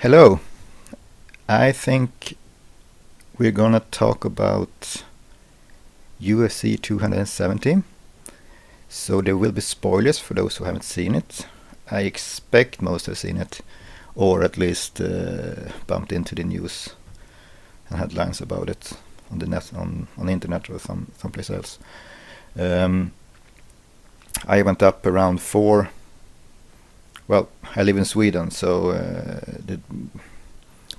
Hello. I think we're gonna talk about UFC 270. So there will be spoilers for those who haven't seen it. I expect most have seen it, or at least bumped into the news and headlines about it on the net, on the internet or someplace else. I went up around 4. Well, I live in Sweden, so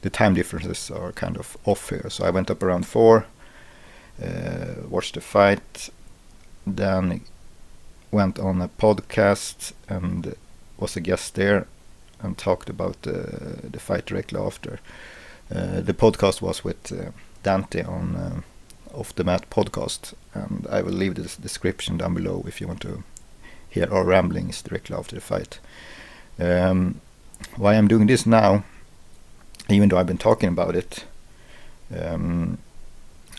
the time differences are kind of off here. So I went up around 4, watched the fight, then went on a podcast and was a guest there and talked about the fight directly after. The podcast was with Dante on Off the Mat podcast, and I will leave the description down below if you want to hear our ramblings directly after the fight. Why I'm doing this now, even though I've been talking about it,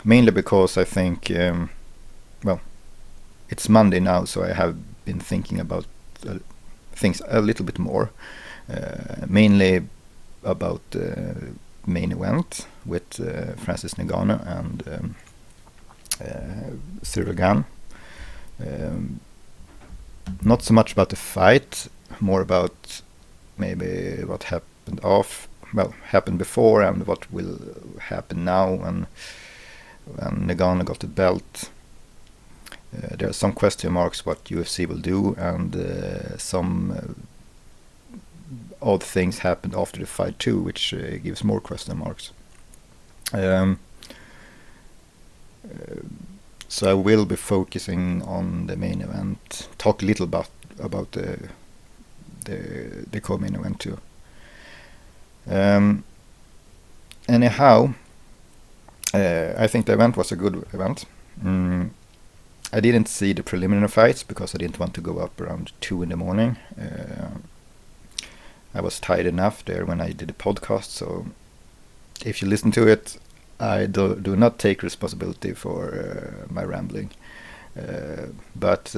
mainly because I think, it's Monday now, so I have been thinking about things a little bit more, mainly about the main event with Francis Ngannou and Cyril Gane. Not so much about the fight, more about maybe what happened before and what will happen now when Ngannou got the belt. There are some question marks what UFC will do, and some odd things happened after the fight too, which gives more question marks. So I will be focusing on the main event, talk a little about the co-main event too. Anyhow, I think the event was a good event. I didn't see the preliminary fights because I didn't want to go up around 2 in the morning. I was tired enough there when I did the podcast, so if you listen to it, I do not take responsibility for my rambling. But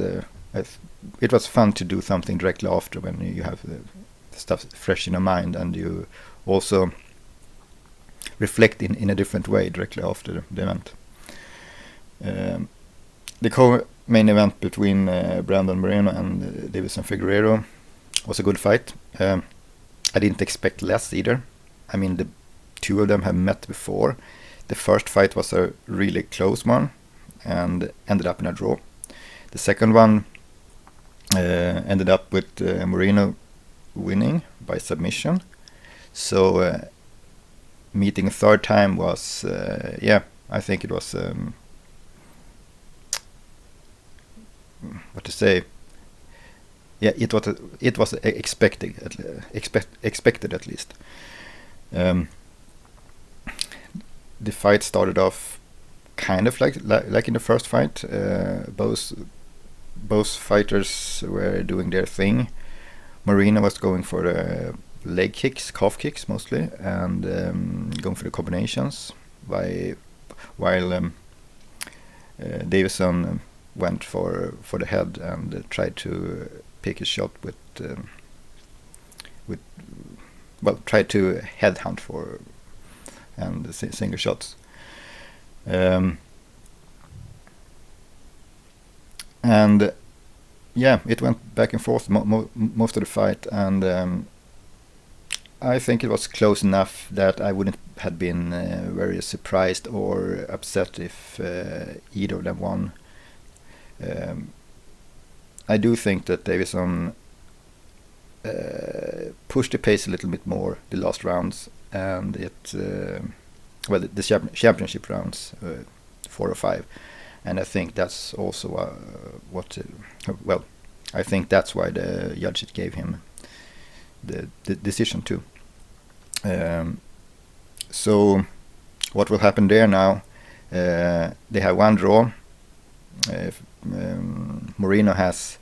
it was fun to do something directly after when you have stuff fresh in your mind and you also reflect in a different way directly after the event. The co-main event between Brandon Moreno and Davison Figueiredo was a good fight. I didn't expect less either. I mean, the two of them have met before. The first fight was a really close one and ended up in a draw. The second one ended up with Moreno winning by submission. So meeting a third time was, I think it was, what to say? Yeah, it was expected at least. The fight started off kind of like in the first fight. Both fighters were doing their thing. Moreno was going for the leg kicks, calf kicks mostly, and going for the combinations. While Davison went for the head and tried to pick a shot tried to headhunt for and single shots. And it went back and forth most of the fight, and I think it was close enough that I wouldn't have been very surprised or upset if either of them won. I do think that Davison pushed the pace a little bit more the last rounds, and the championship rounds, 4 or 5, and I think that's also I think that's why the judge gave him the decision too. So what will happen there now? They have one draw. Moreno has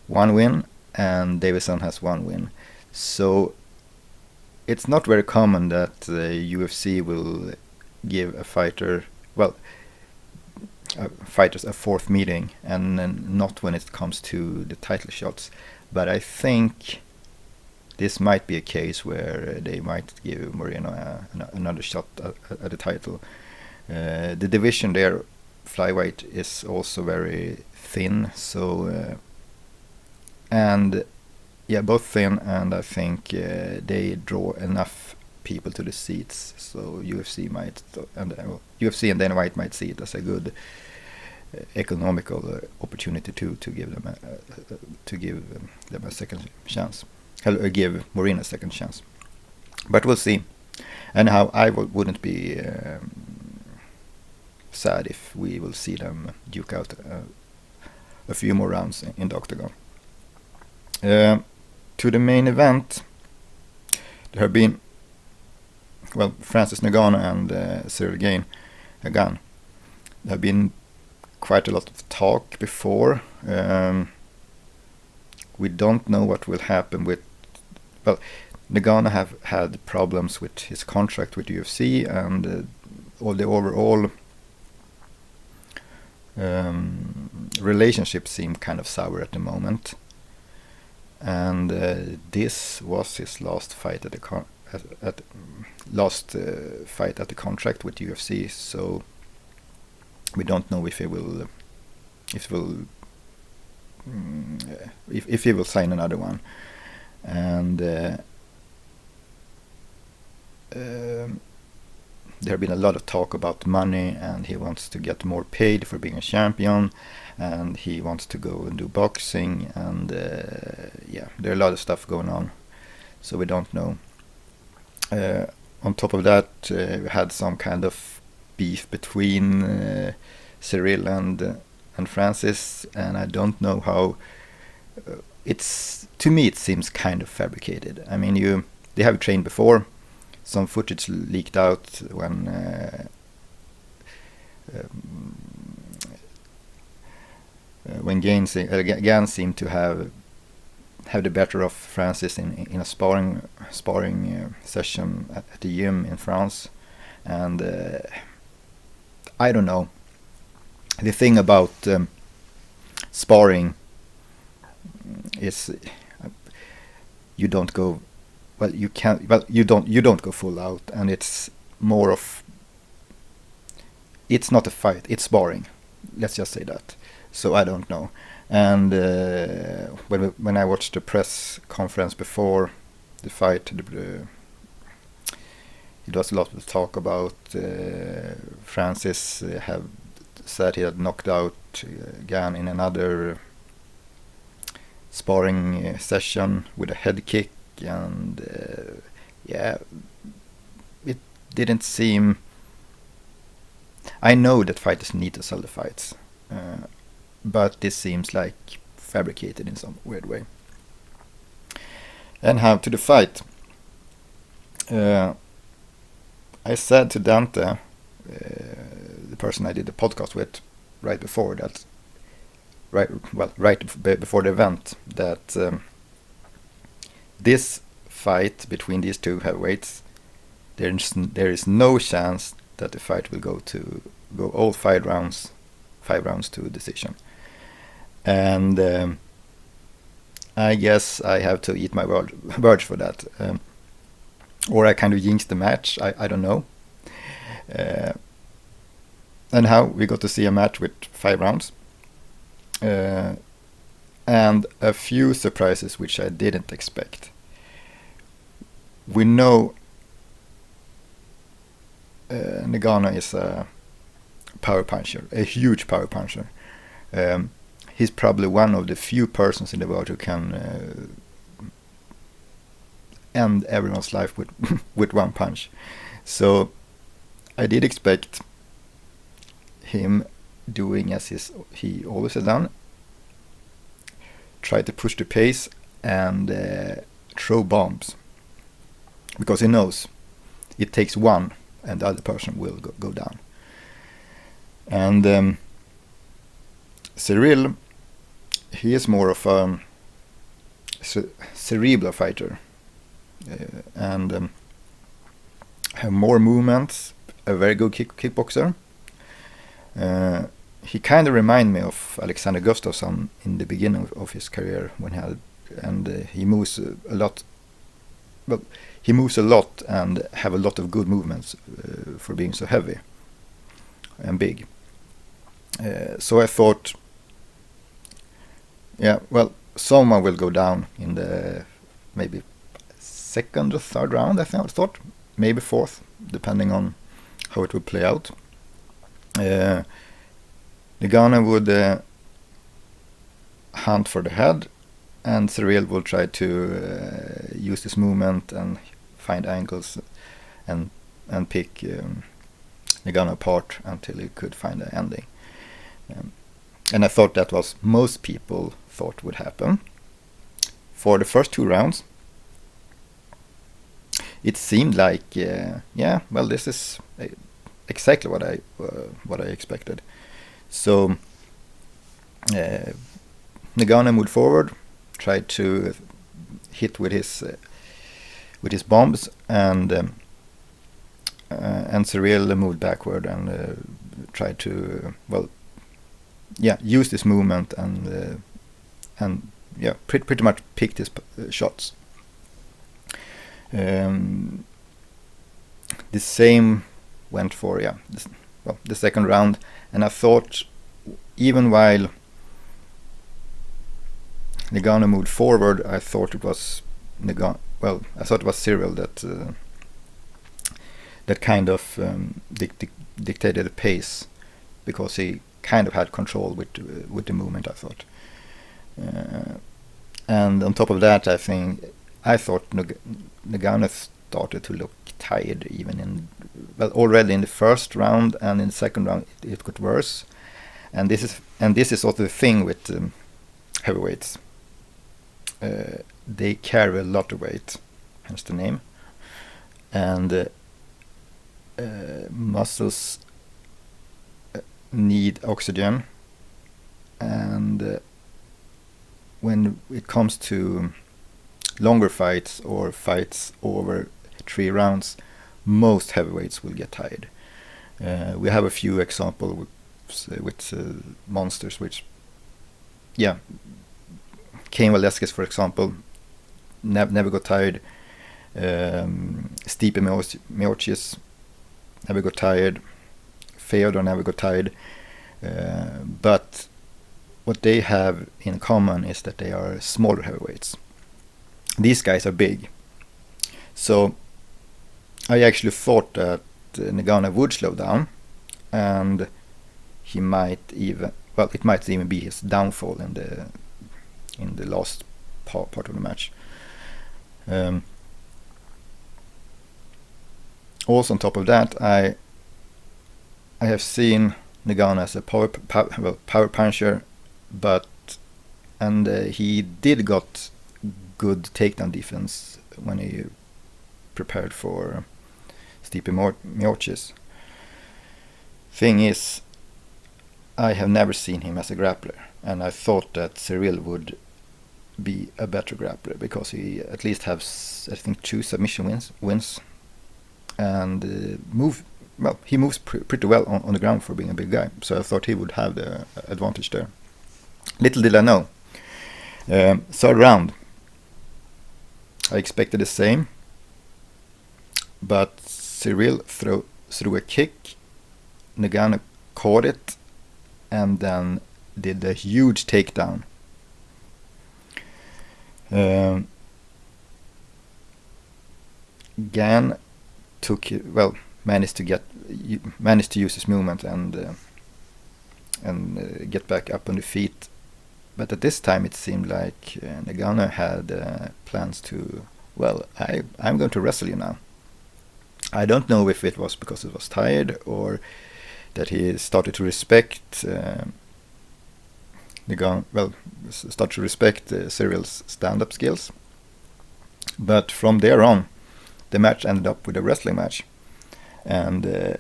1 win and Davison has 1 win. So it's not very common that the UFC will give fighters a fourth meeting, and not when it comes to the title shots. But I think this might be a case where they might give Moreno another shot at the title. The division there, flyweight, is also very thin, so and yeah, both thin, and I think they draw enough people to the seats, so UFC and Dana White might see it as a good economical opportunity to give them a second chance, give Moreno a second chance. But we'll see. Anyhow, I wouldn't be sad if we will see them duke out a few more rounds in the octagon. To the main event, there have been, well, Francis Ngannou and Cyril Gane. There have been quite a lot of talk before. We don't know what will happen with, well, Ngannou have had problems with his contract with UFC, and all the overall relationship seem kind of sour at the moment. And this was his last fight at the fight at the contract with UFC, so we don't know if he will sign another one. And there have been a lot of talk about money, and he wants to get more paid for being a champion, and he wants to go and do boxing, and yeah, there are a lot of stuff going on, so we don't know. On top of that, we had some kind of beef between Cyril and Francis, and I don't know how. To me it seems kind of fabricated. I mean, they have trained before. Some footage leaked out when Gane seemed to have the better of Francis in a sparring session at the gym in France, and I don't know. The thing about sparring is you don't go. Well, you can't. Well, you don't go full out, and it's more of. It's not a fight. It's sparring. Let's just say that. So I don't know. And when I watched the press conference before the fight, it was a lot of talk about Francis have said he had knocked out Gane in another sparring session with a head kick. And yeah, it didn't seem. I know that fighters need to sell the fights, but this seems like fabricated in some weird way. And how to the fight? I said to Dante, the person I did the podcast with, right before that, right before the event, that. This fight between these two heavyweights, there is no chance that the fight will go all 5 rounds to a decision. And I guess I have to eat my words for that, or I kind of jinxed the match. I don't know. And how we got to see a match with 5 rounds. And a few surprises which I didn't expect. We know Ngannou is a power puncher, a huge power puncher. He's probably one of the few persons in the world who can end everyone's life with one punch. So I did expect him doing as he always has done. Try to push the pace and throw bombs, because he knows it takes one and the other person will go down. And Cyril, he is more of a cerebral fighter, and have more movements, a very good kickboxer. He kind of reminds me of Alexander Gustafsson in the beginning of his career, when he moves a lot well, he moves a lot and have a lot of good movements for being so heavy and big. So I thought, yeah, well, someone will go down in the maybe second or third round, I thought. Maybe fourth, depending on how it would play out. Ngannou would hunt for the head, and Cyril will try to use this movement and find angles and pick Ngannou apart until he could find an ending. And I thought that was most people thought would happen. For the first 2 rounds, it seemed like, this is exactly what I expected. So Ngannou moved forward, tried to hit with his bombs, and Cyril moved backward and tried to use this movement and pretty much picked his shots. The same went for the second round, and I thought, even while Ngannou moved forward, I thought it was Cyril that kind of dictated the pace, because he kind of had control with the movement, I thought. And on top of that, I thought Ngannou started to look tired already in the first round, and in the second round it got worse. And this is also the thing with heavyweights. They carry a lot of weight, hence the name, and muscles need oxygen, and when it comes to longer fights or fights over 3 rounds, most heavyweights will get tired. We have a few examples with monsters, which, Cain Velasquez, for example, never got tired. Stipe Miocic never got tired. Fedor never got tired. But what they have in common is that they are smaller heavyweights. These guys are big. So I actually thought that Ngannou would slow down, and it might even be his downfall in the last part of the match. Also, on top of that, I have seen Ngannou as a power puncher, and he did got good takedown defense when he prepared for Stipe Miocic. Thing is, I have never seen him as a grappler, and I thought that Cyril would be a better grappler, because he at least has, I think, 2 submission wins, and he moves pretty well on the ground for being a big guy. So I thought he would have the advantage there. Little did I know. Third round, I expected the same, but Cyril threw a kick, Ngannou caught it, and then did a huge takedown. Gan managed to use his movement and get back up on the feet. But at this time it seemed like Ngannou had plans to, I'm going to wrestle you now. I don't know if it was because he was tired, or that he started to respect Cyril's stand-up skills. But from there on, the match ended up with a wrestling match, and the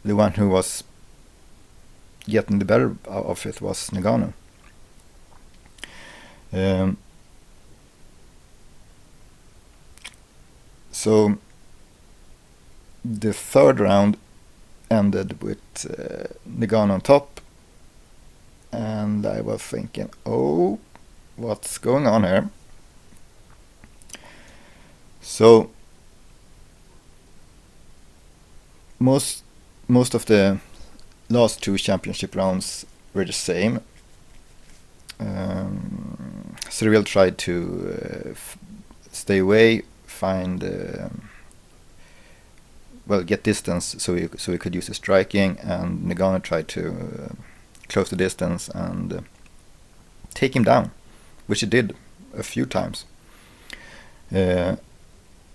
one who was getting the better of it was Ngannou. So the third round ended with Ngannou on top, and I was thinking, what's going on here? So most of the last 2 championship rounds were the same. Cyril tried to stay away, find get distance so he could use his striking, and Nagano tried to close the distance and take him down, which he did a few times.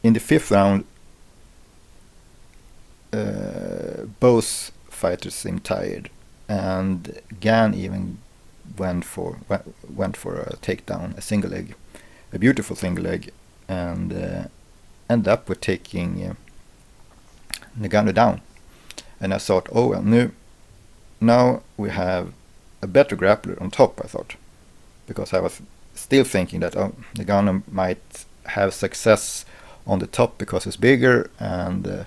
In the 5th round, both fighters seemed tired, and Gan even went for a takedown, a single leg, a beautiful single leg, and ended up with taking Nagano down. And I thought, oh well, now we have a better grappler on top, I thought, because I was still thinking that Nagano might have success on the top because he's bigger, and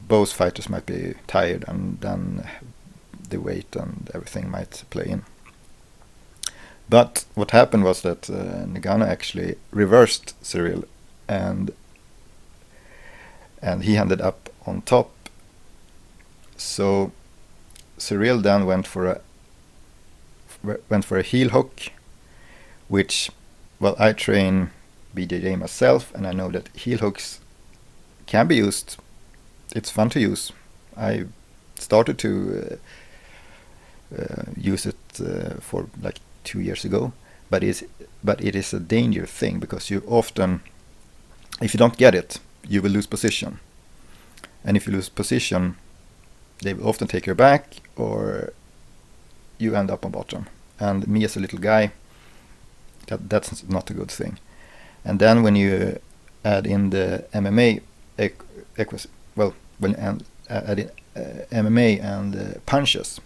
both fighters might be tired, and then the weight and everything might play in. But what happened was that Nagano actually reversed Cyril, and he ended up on top. So Cyril then went for a heel hook, which, well, I train BJJ myself, and I know that heel hooks can be used. It's fun to use. I started to use it for like 2 years ago, but it is a dangerous thing, because you often, if you don't get it, you will lose position, and if you lose position, they will often take your back, or you end up on bottom. And me as a little guy, that's not a good thing. And then when you add in the MMA when you add in MMA and punches,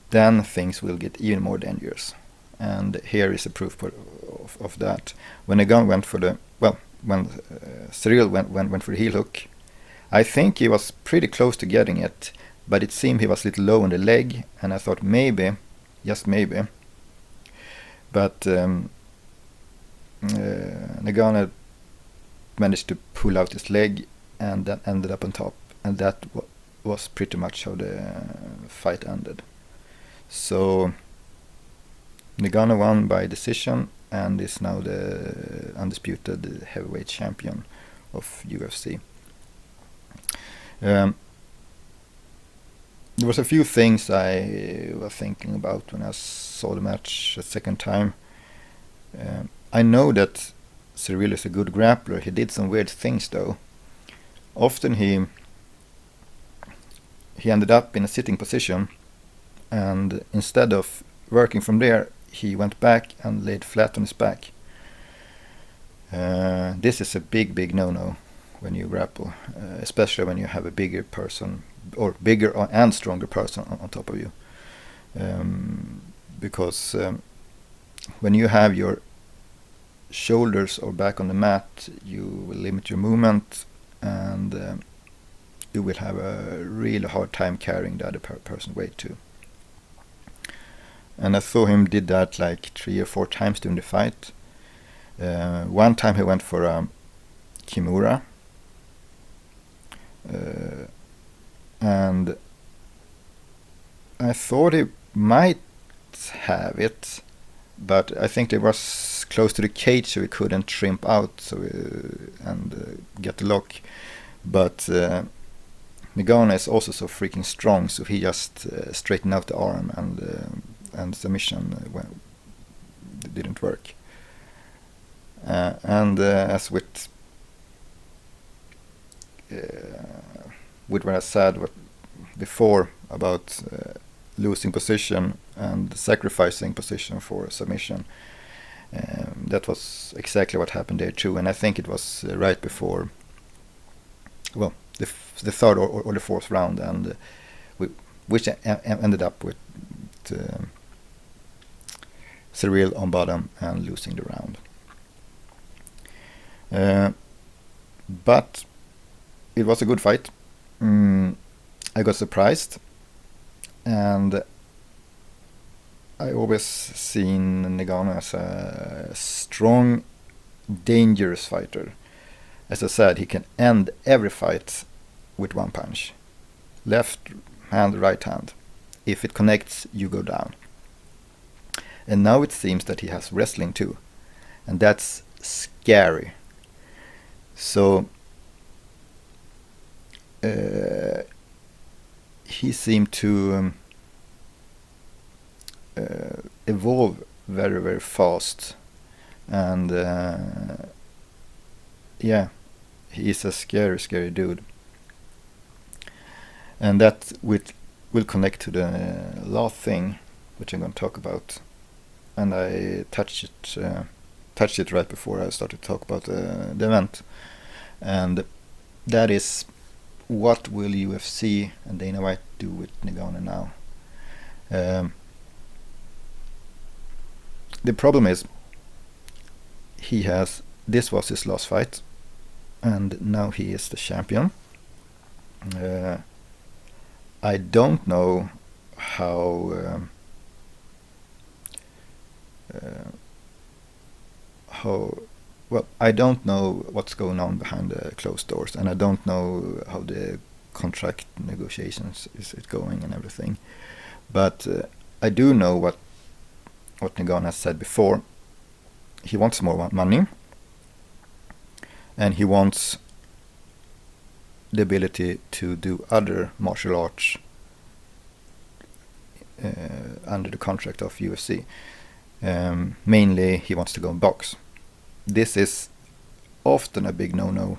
then things will get even more dangerous. And here is a proof of that. When Nagano went for when Cyril went for the heel hook, I think he was pretty close to getting it, but it seemed he was a little low on the leg, and I thought maybe, just maybe. But Nagano managed to pull out his leg, and that ended up on top, and that was pretty much how the fight ended. So Nagano won by decision and is now the undisputed heavyweight champion of UFC. There was a few things I was thinking about when I saw the match a second time. I know that Cyril is a good grappler. He did some weird things though. Often he ended up in a sitting position, and instead of working from there, he went back and laid flat on his back. This is a big no-no when you grapple, especially when you have a bigger person, or bigger and stronger person on top of you. Because when you have your shoulders or back on the mat, you will limit your movement, and you will have a really hard time carrying the other person's weight too. And I saw him did that like 3 or 4 times during the fight. One time he went for a Kimura, and I thought he might have it, but I think it was close to the cage, so he couldn't trim out and get the lock. But Nagano is also so freaking strong, so he just straightened out the arm, and submission didn't work. And as with what I said before about losing position and sacrificing position for submission, that was exactly what happened there too. And I think it was right before, well, the 3rd or the 4th round, and which ended up with Cyril on bottom and losing the round. But it was a good fight. I got surprised, and I always seen Ngannou as a strong, dangerous fighter. As I said, he can end every fight with one punch. Left hand, right hand. If it connects, you go down. And now it seems that he has wrestling too. And that's scary. So he seemed to evolve very, very fast. And yeah, he is a scary, scary dude. And that will connect to the last thing, which I'm going to talk about. And I touched it right before I started to talk about the event. And that is, what will UFC and Dana White do with Ngannou now? The problem is, this was his last fight, and now he is the champion. I don't know how well, I don't know what's going on behind the closed doors, and I don't know how the contract negotiations is going and everything. But I do know what Ngannou has said before. He wants more money, and he wants the ability to do other martial arts under the contract of UFC. Mainly, he wants to go and box. This is often a big no-no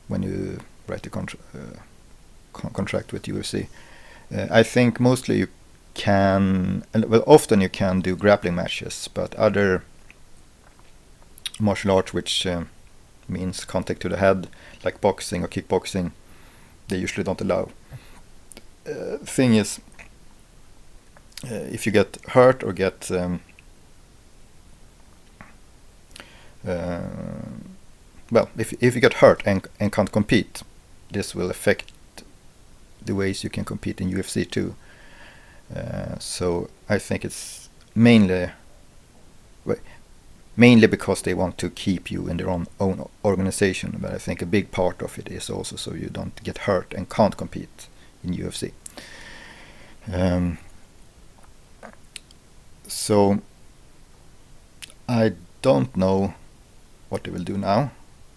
when you write a contract with UFC. I think mostly you can, often you can do grappling matches, but other martial arts which means contact to the head, like boxing or kickboxing, they usually don't allow. Thing is, if you get hurt or get if you get hurt and can't compete, this will affect the ways you can compete in UFC too. So I think it's mainly because they want to keep you in their own organization, but I think a big part of it is also so you don't get hurt and can't compete in UFC. So I don't know what they will do now,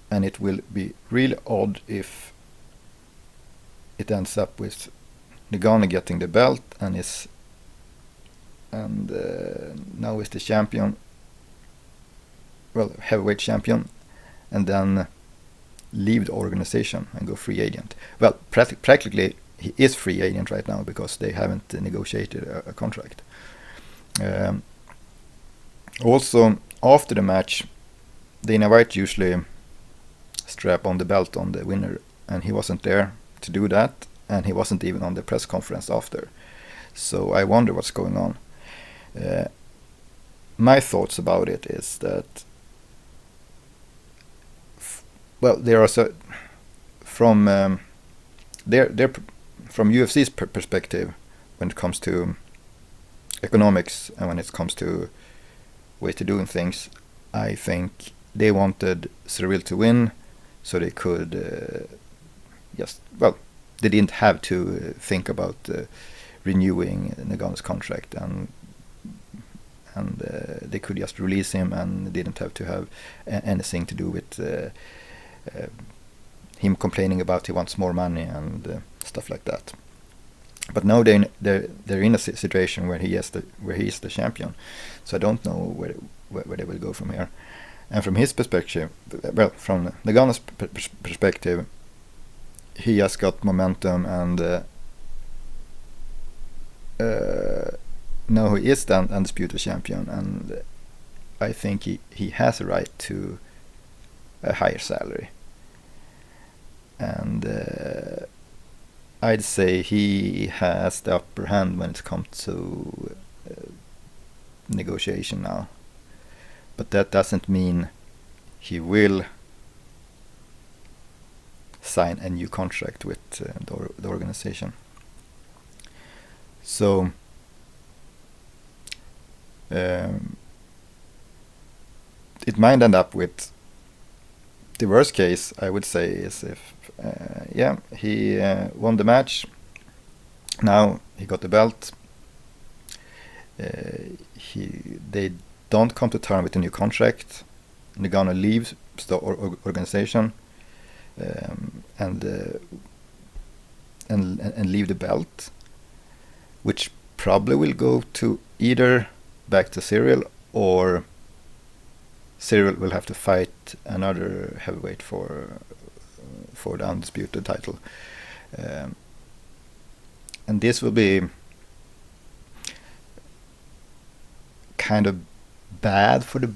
and it will be really odd if it ends up with Ngannou getting the belt and now is the champion, heavyweight champion, and then leave the organization and go free agent. Well, practically he is free agent right now because they haven't negotiated a contract. Also, after the match, Dana White usually strap on the belt on the winner, and he wasn't there to do that, and he wasn't even on the press conference after. So I wonder what's going on. My thoughts about it is that, there are from UFC's perspective, when it comes to economics and when it comes to ways to doing things, I think they wanted Cyril to win, so they could they didn't have to think about renewing Ngannou's contract, and they could just release him and didn't have to have anything to do with him complaining about he wants more money and stuff like that. But now they're in a situation where he is the champion, so I don't know where they will go from here. And from his perspective, from Ngannou's perspective, he just got momentum, and now he is the undisputed champion, and I think he has a right to a higher salary. And I'd say he has the upper hand when it comes to negotiation now. But that doesn't mean he will sign a new contract with the organization. So It might end up with the worst case, I would say, is if he won the match. Now he got the belt. They don't come to terms with a new contract. Nagano leaves the organization and leave the belt, which probably will go to either back to Cyril, or Cyril will have to fight another heavyweight for the undisputed title, and this will be kind of bad for the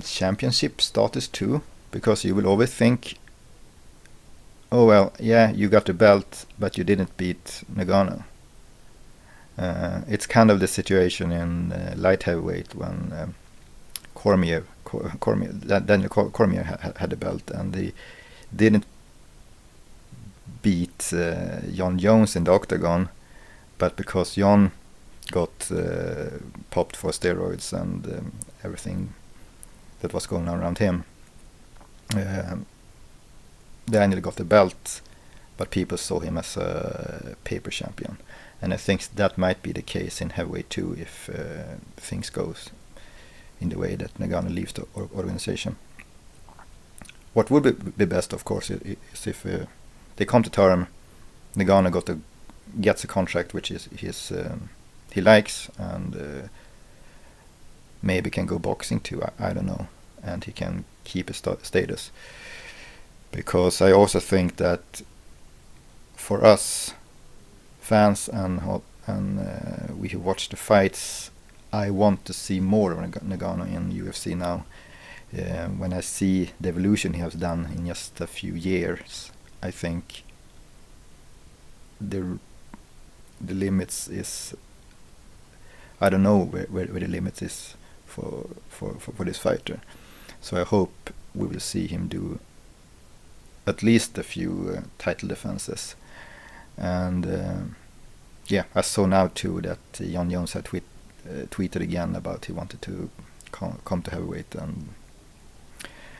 championship status too, because you will always think, oh well, yeah, you got the belt, but you didn't beat Nagano. It's kind of the situation in light heavyweight when Daniel Cormier had the belt, and they didn't beat John Jones in the octagon, but because John got popped for steroids and everything that was going on around him, Daniel got the belt, but people saw him as a paper champion. And I think that might be the case in heavyweight too, if things goes in the way that Nagano leaves the organization. What would be best, of course, is if they come to term, Nagano gets a contract which is he likes, and maybe can go boxing too. I don't know, and he can keep his status. Because I also think that for us fans and we who watch the fights, I want to see more of Nagano in UFC now. When I see the evolution he has done in just a few years, I think the limits is, I don't know where the limit is for this fighter. So I hope we will see him do at least a few title defenses. And I saw now too that John Jones had tweeted again about he wanted to come to heavyweight,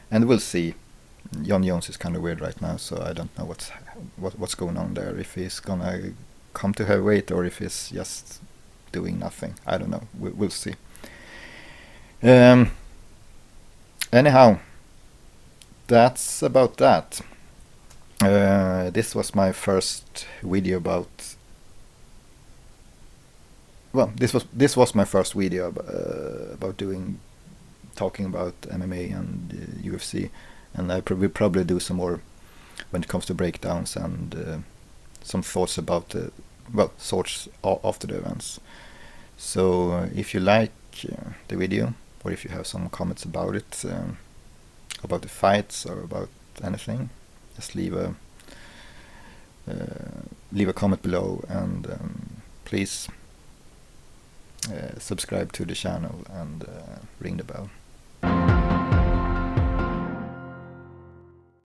and we'll see. John Jones is kind of weird right now, so I don't know what's going on there. If he's gonna come to heavyweight or if he's just doing nothing, I don't know. We'll see. Anyhow, that's about that. This was my first video about. Well, this was my first video about talking about MMA and UFC, and I will probably do some more when it comes to breakdowns and some thoughts about thoughts after the events. So if you like the video, or if you have some comments about it, about the fights or about anything, just leave a comment below, and please subscribe to the channel and ring the bell.